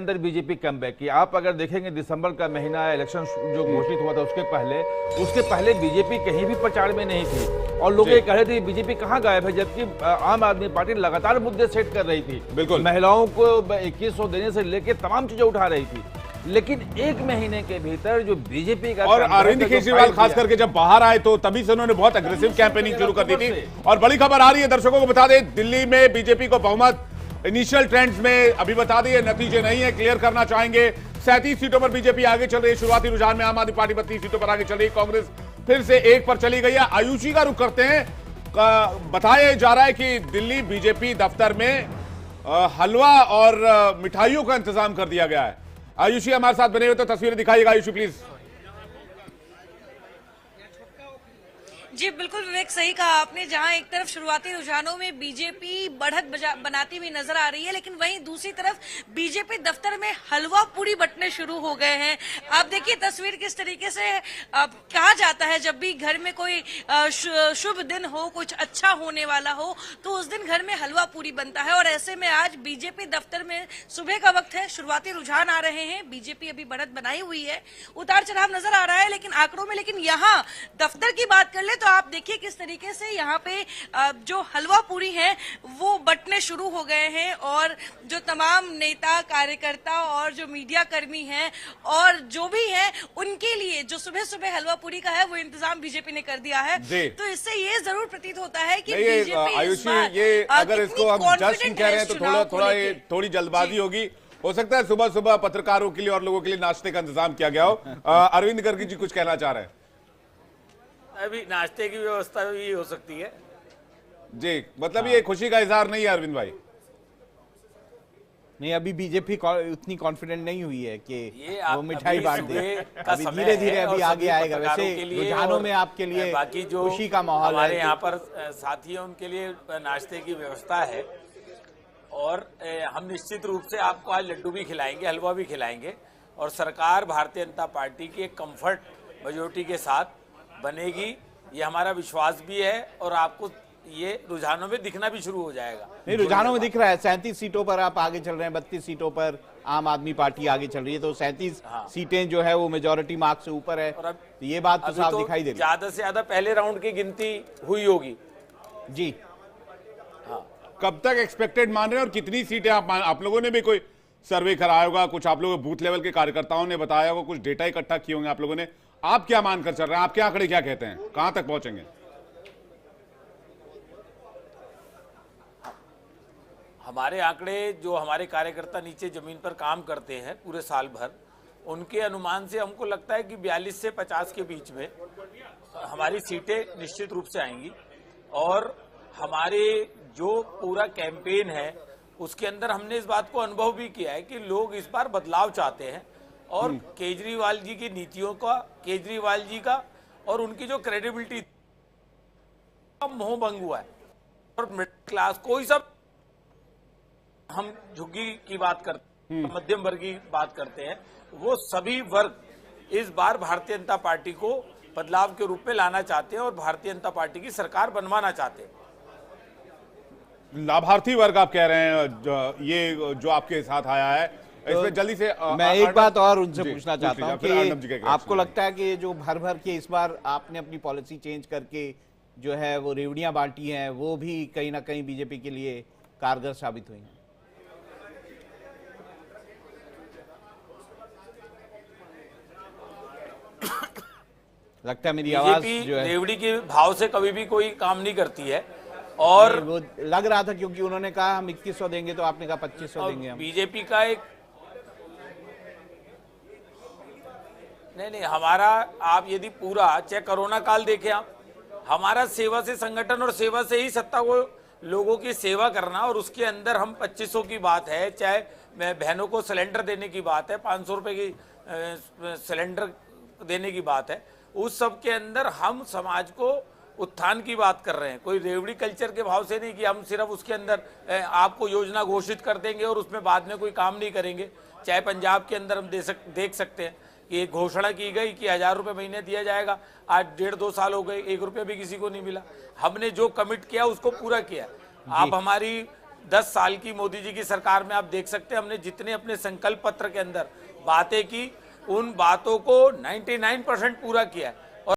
अंदर BJP come back की। आप अगर देखेंगे दिसंबर का महीना इलेक्शन जो घोषित हुआ था उसके पहले बीजेपी कहीं भी प्रचार में नहीं थी और लोग ये कह रहे थे बीजेपी कहाँ गायब है, जबकि आम आदमी पार्टी लगातार मुद्दे सेट कर रही थी। बिल्कुल, महिलाओं को 2100 देने से लेकर तमाम चीजें उठा रही थी, लेकिन एक महीने के भीतर जो बीजेपी का और अरविंद केजरीवाल खास करके जब बाहर आए तो तभी से उन्होंने बहुत अग्रेसिव कैंपेनिंग शुरू कर दी थी। और बड़ी खबर आ रही है, दर्शकों को बता दें, दिल्ली में बीजेपी को बहुमत इनिशियल ट्रेंड्स में अभी बता दिए, नतीजे नहीं है, क्लियर करना चाहेंगे। 37 सीटों पर बीजेपी आगे चल रही है। शुरुआती रुझान में आम आदमी पार्टी 32 सीटों पर आगे चल रही है, कांग्रेस फिर से 1 पर चली गई है। आयुषी का रुख करते हैं। बताया जा रहा है कि दिल्ली बीजेपी दफ्तर में हलवा और मिठाइयों का इंतजाम कर दिया गया है। आयुषी हमारे साथ बने हुए, तो तस्वीरें दिखाइएगा आयुषी प्लीज। जी बिल्कुल विवेक, सही कहा आपने। जहां एक तरफ शुरुआती रुझानों में बीजेपी बढ़त बनाती हुई नजर आ रही है, लेकिन वहीं दूसरी तरफ बीजेपी दफ्तर में हलवा पूरी बंटने शुरू हो गए हैं। आप देखिए तस्वीर किस तरीके से कहा जाता है, जब भी घर में कोई शुभ दिन हो, कुछ अच्छा होने वाला हो, तो उस दिन घर में हलवा पूरी बनता है। और ऐसे में आज बीजेपी दफ्तर में सुबह का वक्त है, शुरुआती रुझान आ रहे हैं, बीजेपी अभी बढ़त बनाई हुई है, उतार चढ़ाव नजर आ रहा है लेकिन आंकड़ों में। लेकिन यहाँ दफ्तर की बात कर ले तो आप देखिए किस तरीके से यहाँ पे जो हलवा पूरी है वो बंटने शुरू हो गए हैं। और जो तमाम नेता कार्यकर्ता और जो मीडिया कर्मी हैं और जो भी है, उनके लिए जो सुबह सुबह हलवा पूरी का है वो इंतजाम बीजेपी ने कर दिया है। तो इससे ये जरूर प्रतीत होता है कि आयुषी, ये अगर इसको हम जश्न कह रहे हैं तो थोड़ी जल्दबाजी होगी। हो सकता है सुबह सुबह पत्रकारों के लिए और लोगों के लिए नाश्ते का इंतजाम किया गया हो। अरविंद गर्ग जी कुछ कहना चाह रहे हैं? अभी नाश्ते की व्यवस्था भी हो सकती है जी, मतलब ये खुशी का इजहार नहीं है अरविंद भाई? नहीं, अभी बीजेपी उतनी कॉन्फिडेंट नहीं हुई है कि वो मिठाई बांट दे। अभी धीरे धीरे अभी आगे आएगा। वैसे रुझानों में आपके लिए बाकी जो खुशी का माहौल है। हमारे यहाँ पर साथी हैं उनके लिए नाश्ते की व्यवस्था है और हम निश्चित रूप से आपको आज लड्डू भी खिलाएंगे, हलवा भी खिलाएंगे। और सरकार भारतीय जनता पार्टी की एक कंफर्ट मेजोरिटी के साथ बनेगी, ये हमारा विश्वास भी है और आपको ये रुझानों में दिखना भी शुरू हो जाएगा। नहीं, रुझानों में दिख रहा है। 37 सीटों पर आप आगे चल रहे हैं, 32 सीटों पर आम आदमी पार्टी आगे चल रही है, तो 37 सीटें जो है वो मेजॉरिटी मार्क्स से ऊपर है। तो ये बात तो साफ दिखाई दे रही है। ज्यादा से ज्यादा पहले राउंड की गिनती हुई होगी जी। हाँ, कब तक एक्सपेक्टेड मान रहे हैं और कितनी सीटें आप लोगों ने भी कोई सर्वे कराया होगा, कुछ आप लोगों बूथ लेवल के कार्यकर्ताओं ने बताया होगा, कुछ डेटा इकट्ठा किए होंगे आप लोगों ने, आप क्या मानकर चल रहे हैं? आपके आंकड़े क्या कहते हैं, कहां तक पहुंचेंगे? हमारे आंकड़े, जो हमारे कार्यकर्ता नीचे जमीन पर काम करते हैं पूरे साल भर, उनके अनुमान से हमको लगता है कि 42 से 50 के बीच में हमारी सीटें निश्चित रूप से आएंगी। और हमारे जो पूरा कैंपेन है उसके अंदर हमने इस बात को अनुभव भी किया है कि लोग इस बार बदलाव चाहते हैं और केजरीवाल जी की नीतियों का, केजरीवाल जी का और उनकी जो क्रेडिबिलिटी मोह भंग हुआ है। और मिडिल क्लास, कोई सब हम झुग्गी की बात करते हैं, मध्यम वर्ग की बात करते हैं, वो सभी वर्ग इस बार भारतीय जनता पार्टी को बदलाव के रूप में लाना चाहते हैं और भारतीय जनता पार्टी की सरकार बनवाना चाहते हैं। लाभार्थी वर्ग आप कह रहे हैं, ये जो आपके साथ आया है, इसमें जल्दी से मैं एक बात और उनसे पूछना चाहता हूं कि आपको लगता है कि जो भर भर के इस बार आपने अपनी पॉलिसी चेंज करके जो है वो रेवड़ियां बांटी हैं, वो भी कहीं ना कहीं बीजेपी के लिए कारगर साबित हुई हैं? लगता है मेरी आवाज जो है रेवड़ी के भाव से कभी भी कोई काम नहीं करती है। और वो लग रहा था क्योंकि उन्होंने कहा हम 2100 देंगे तो आपने कहा 2500 देंगे हम। बीजेपी का एक नहीं, हमारा आप यदि पूरा चाहे कोरोना काल देखें, आप हमारा सेवा से संगठन और सेवा से ही सत्ता को, लोगों की सेवा करना, और उसके अंदर हम 2500 की बात है, चाहे बहनों को सिलेंडर देने की बात है, 500 रुपए की सिलेंडर देने की बात है, उस सब के अंदर हम समाज को उत्थान की बात कर रहे हैं। कोई रेवड़ी कल्चर के भाव से नहीं कि हम सिर्फ उसके अंदर आपको योजना घोषित कर देंगे और उसमें बाद में कोई काम नहीं करेंगे। चाहे पंजाब के अंदर हम देख सकते हैं कि एक घोषणा की गई कि 1000 रुपये महीने दिया जाएगा, आज 1.5-2 साल हो गए, 1 रुपया भी किसी को नहीं मिला। हमने जो कमिट किया उसको पूरा किया। आप हमारी 10 साल की मोदी जी की सरकार में आप देख सकते हैं हमने जितने अपने संकल्प पत्र के अंदर बातें की, उन बातों को 99% पूरा किया है।